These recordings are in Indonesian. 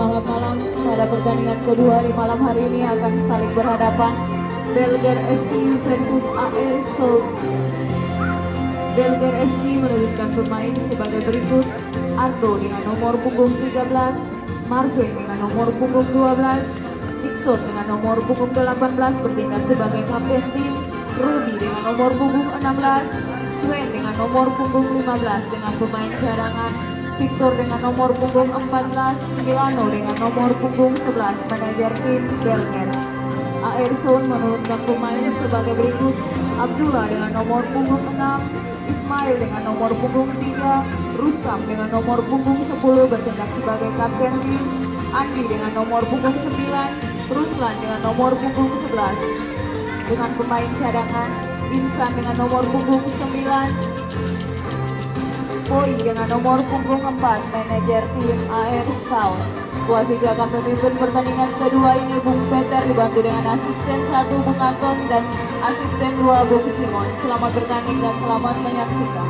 selamat malam. Pada pertandingan kedua di malam hari ini akan saling berhadapan Belger FC versus AR Soul. Belger FC menurunkan pemain sebagai berikut: Ardo dengan nomor punggung 13, Marvin dengan nomor punggung 12, Dixon dengan nomor punggung 18 bertindak sebagai kapten tim, Rudy dengan nomor punggung 16, Swen dengan nomor punggung 15 dengan pemain cadangan, Victor dengan nomor punggung 14, Milano dengan nomor punggung 11, manajer tim Belger. AR Sound menurunkan pemain sebagai berikut: Abdullah dengan nomor punggung 6, Ismail dengan nomor punggung 3, Rustam dengan nomor punggung 10 bertindak sebagai kapten tim, Andi dengan nomor punggung 9, Ruslan dengan nomor punggung 11. Dengan pemain cadangan, Insan dengan nomor punggung 9, Boy dengan nomor punggung 4, manajer tim AR Sound. Wasit akan memimpin pertandingan kedua ini Bung Peter dibantu dengan asisten 1 Bung Anton dan asisten 2 Bung Simon. Selamat bertanding dan selamat menyaksikan.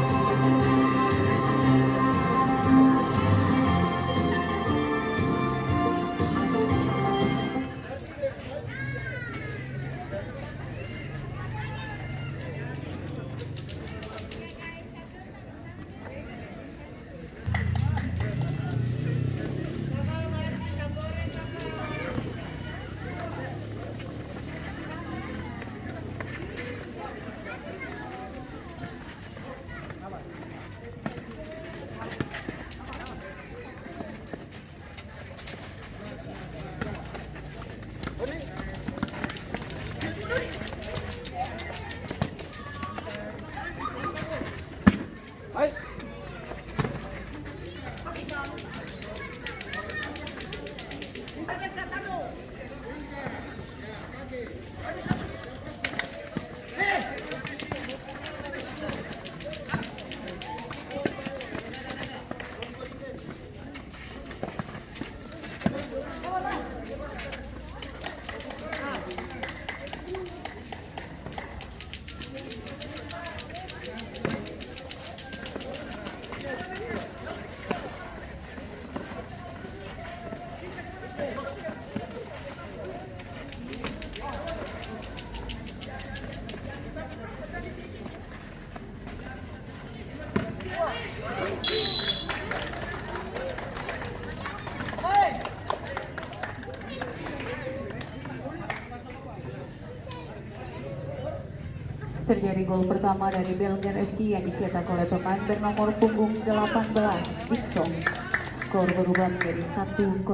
Terjadi gol pertama dari Belger FC yang dicetak oleh pemain bernomor punggung 18, Dixon. Skor berubah menjadi 1-0.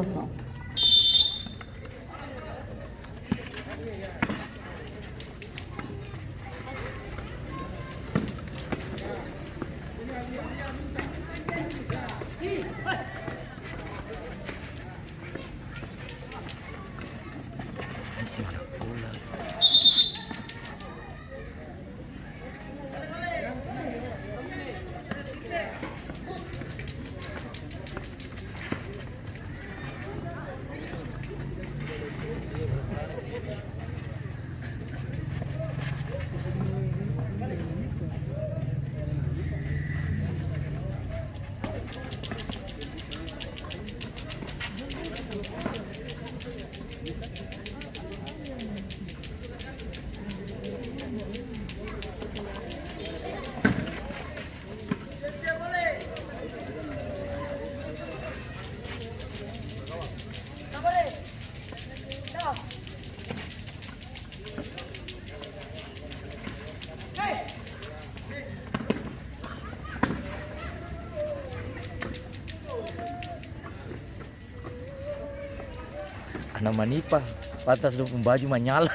Anak manipa, patas lu baju menyala.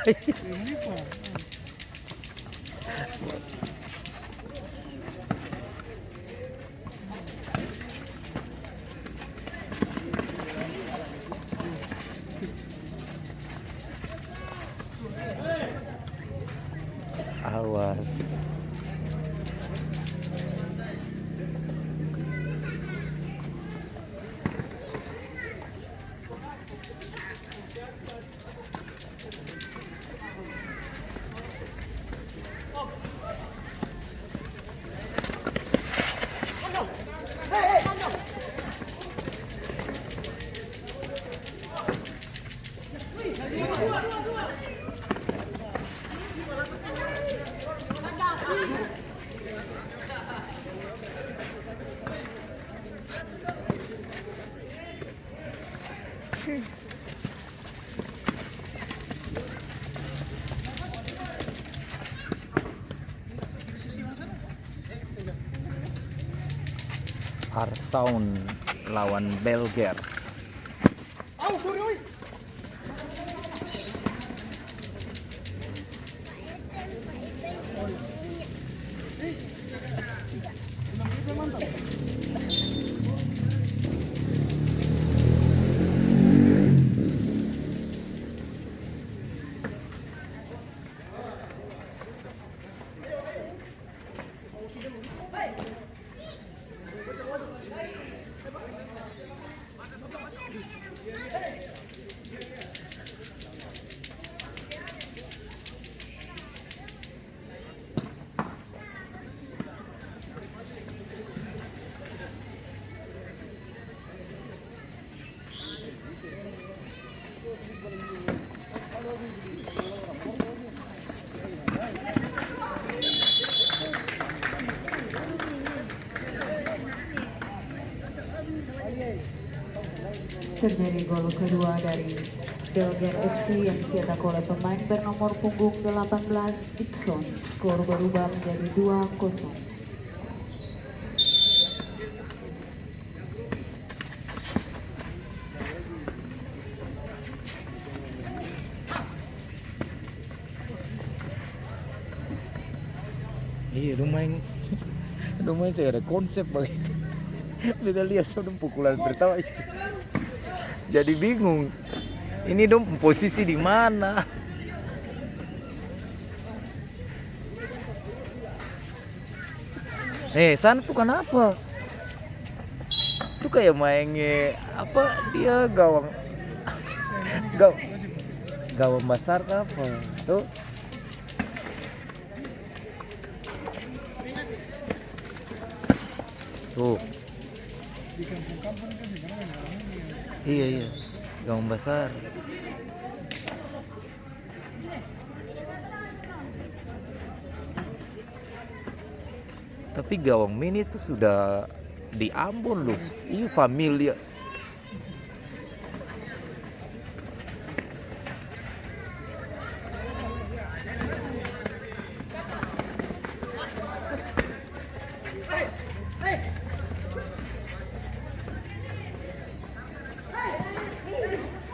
Awas. Arsaun lawan Belger. Terjadi gol kedua dari Belger FC yang dicetak oleh pemain bernomor punggung 18 Dixon. Skor berubah menjadi 2-0. Iya, lumayan saya ada konsep begitu. Kita lihat sudah pukulan pertama itu. Jadi bingung. Ini dong posisi di mana? Sana tuh kenapa? Tuh kayak mainnya apa dia gawang besar apa? Tuh. Tuh. Iya, gawang besar. Tapi gawang mini itu sudah di Ambon loh. Iya, familia.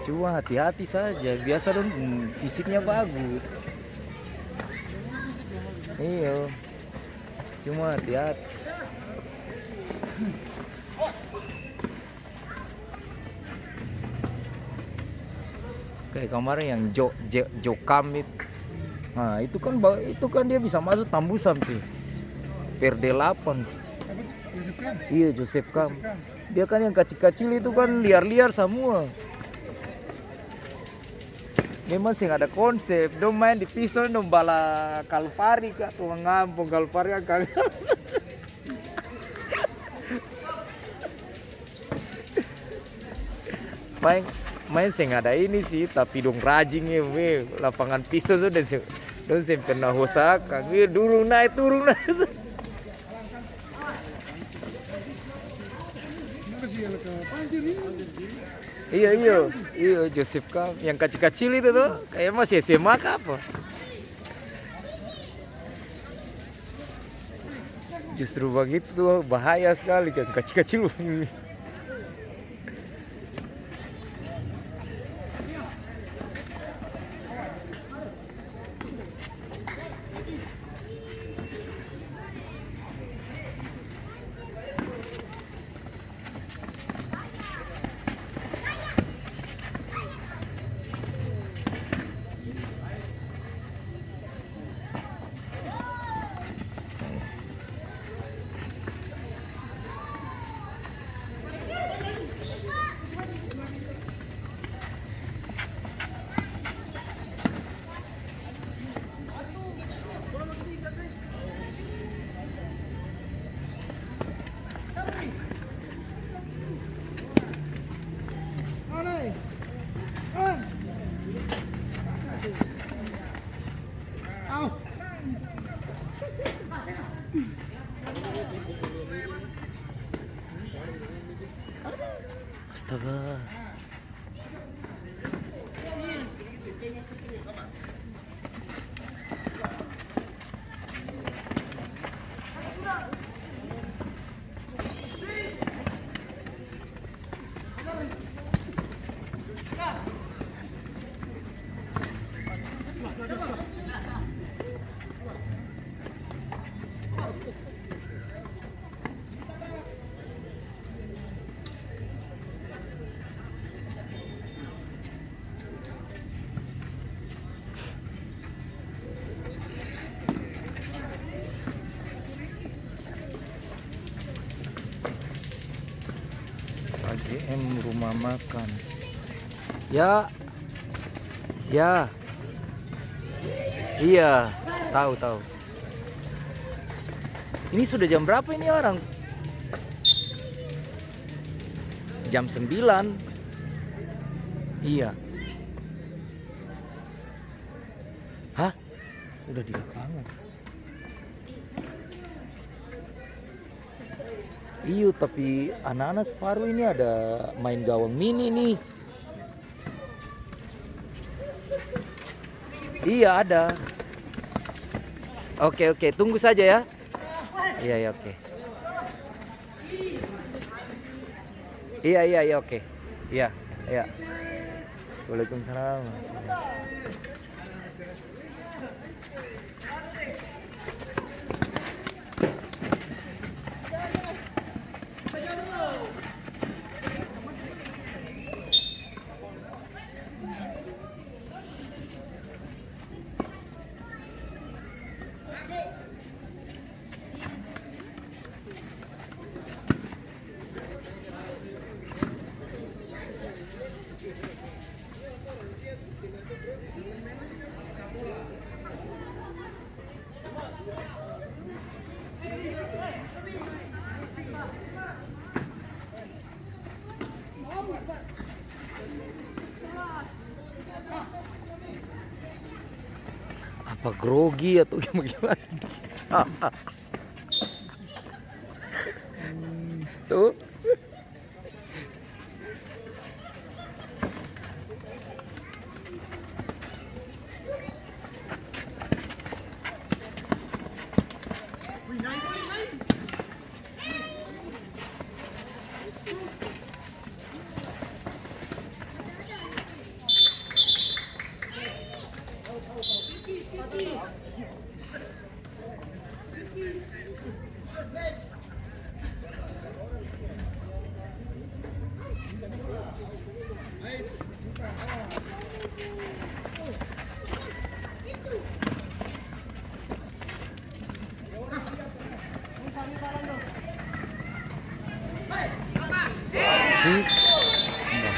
Cuma hati-hati saja, biasa dong fisiknya bagus. Iya, cuma hati-hati. Kayak kemarin yang Jokam itu. Nah, itu kan dia bisa masuk tambusan tuh. Per 8. Iya, Joseph Kam. Dia kan yang kecil-kecil itu kan liar-liar semua. Memang sih ada konsep, dong main di pisau dong bala Kalpari kak, tuh ngampung Kalpari kan. main sih ada ini sih, tapi dong rajin ya, lapangan pisau sudah dong sih pernah Osaka, turun naik. Iya, Joseph Kam yang kecil-kecil itu tuh, kayak masih SMA apa? Justru begitu tuh bahaya sekali kan kecil-kecil. Astaga. AGM rumah makan. Ya. Ya. Iya, tahu. Ini sudah jam berapa ini orang? Jam 9. Iya. Hah? Udah di lapangan. Iya, tapi anak-anak separuh ini ada main gawang mini nih. Iya, ada. Oke, tunggu saja ya. Iya, oke. Iya, oke. Iya. Waalaikumsalam. Apa grogi atau gimana? Tuh.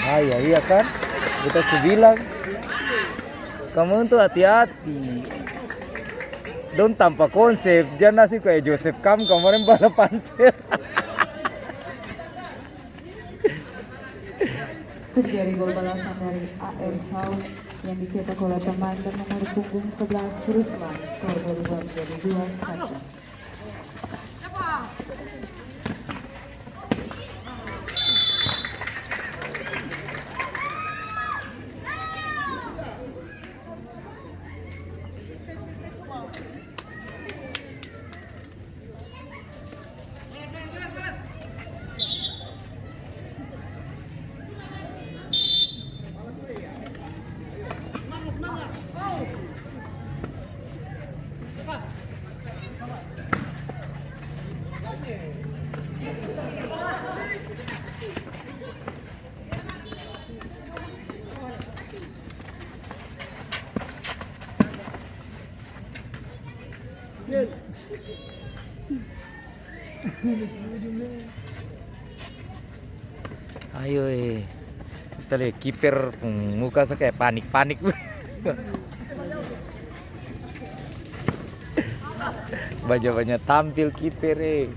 Bahaya, iya kan? Kita sudah bilang kamu tuh hati-hati. Don tanpa konsep, jangan nasib kayak Joseph Kam kemarin balap pansel. Terjadi gol balasan dari AR Saud yang dicetak oleh pemain nomor punggung 11 Ruslan. Skor berubah menjadi 2-1. Ayo, kita lihat kiper muka saya kayak panik. Banyak tampil kiper.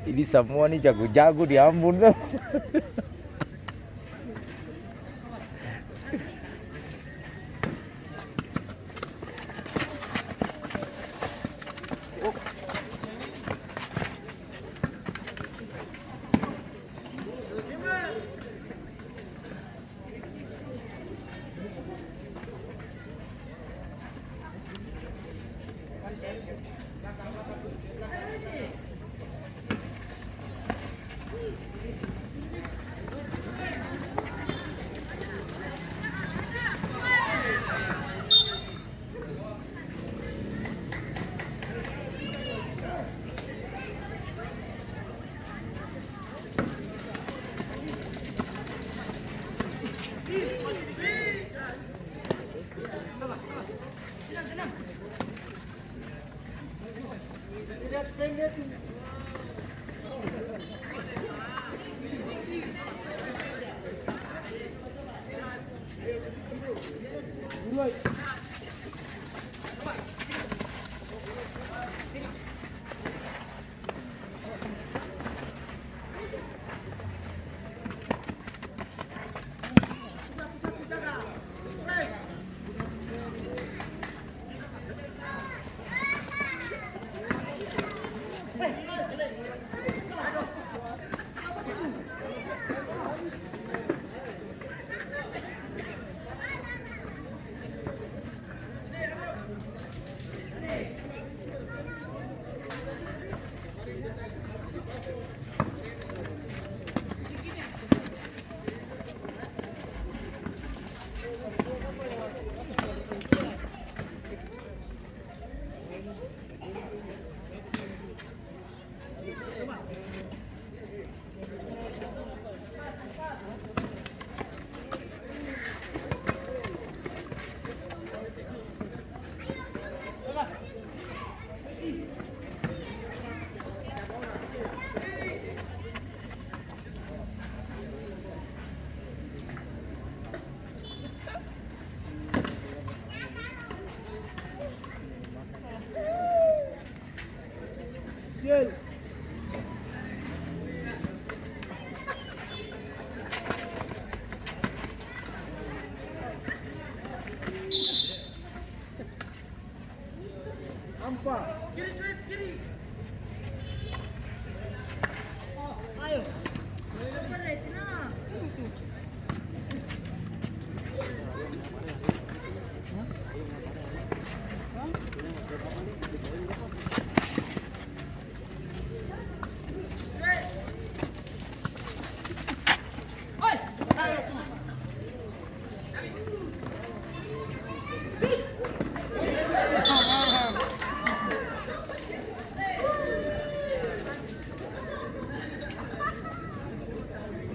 Ini semua nih jago-jago di Ambon.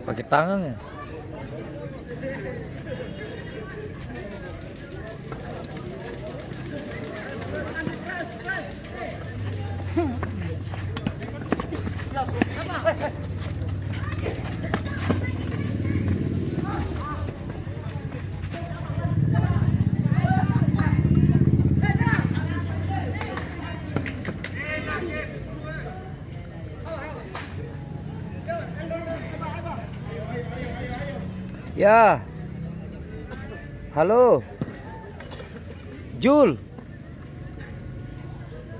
Pakai tangan ya. Ya. Halo. Jul.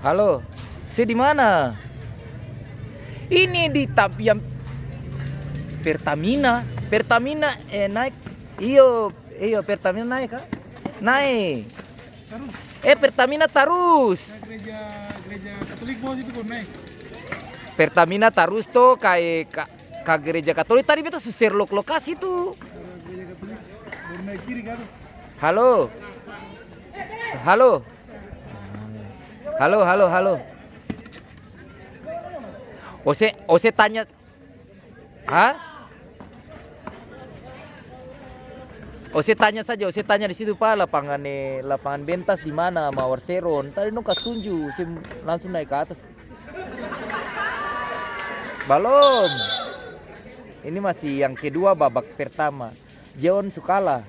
Halo. Saya di mana? Ini di Tapian Pertamina. Pertamina naik. Iyo Pertamina naik kah? Naik. Pertamina Tarus. Gereja Katolik bos itu kok naik. Pertamina Tarus tuh kayak ke gereja Katolik tadi kita susir lokasi tuh. Gereja Katolik baru naik kiri ke atas. Halo. Halo. Halo, halo, halo. Ose tanya. Hah? Ose tanya saja, Ose tanya di situ Pak lapangan Bentas di mana Mawar Seron. Tadi nung kas tunjuk, saya langsung naik ke atas. Balon. Ini masih yang kedua babak pertama. Jeon Sukala.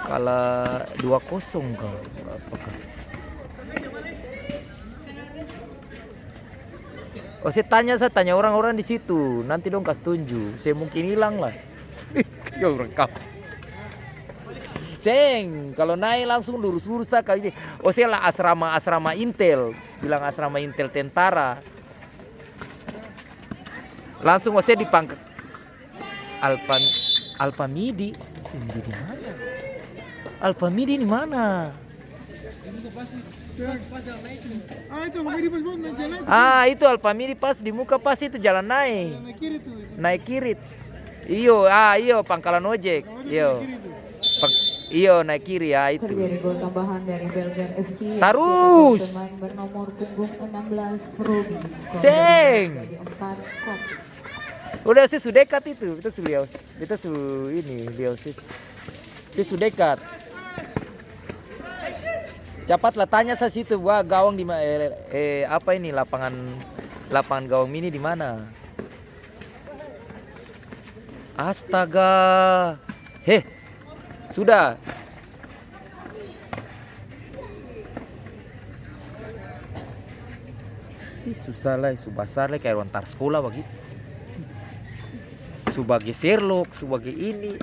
Kalah 2-0 kah? Apakah? Saya tanya orang-orang di situ. Nanti dong kas tunjuk. Saya mungkin hilang lah. Ya rekam. Kalau naik langsung lurus-lurus kali ini. Saya lah asrama Intel. Bilang asrama Intel tentara. Langsung saya dipangkat Alpamidi. Ini di mana? Alpamidi di mana? Itu Alpamidi pas banget naik jalan. Itu Alpamidi pas di muka pas itu jalan naik. Naik kiri tuh. Naik kiri. Iyo pangkalan ojek. Iyo naik kiri ya itu. Terjadi gol tambahan dari Belgian FC. Terus. Pemain bernomor punggung 16 Ruby. Seng. 4-1. Udah sih sudah dekat itu. Saya sudah dekat. Cepatlah tanya saya situ, gawang di apa ini lapangan gawang mini di mana? Astaga. Heh. Sudah. Ih, susah lah, subasar lah kayak antar sekolah begitu. Sebagai Sherlock, sebagai ini.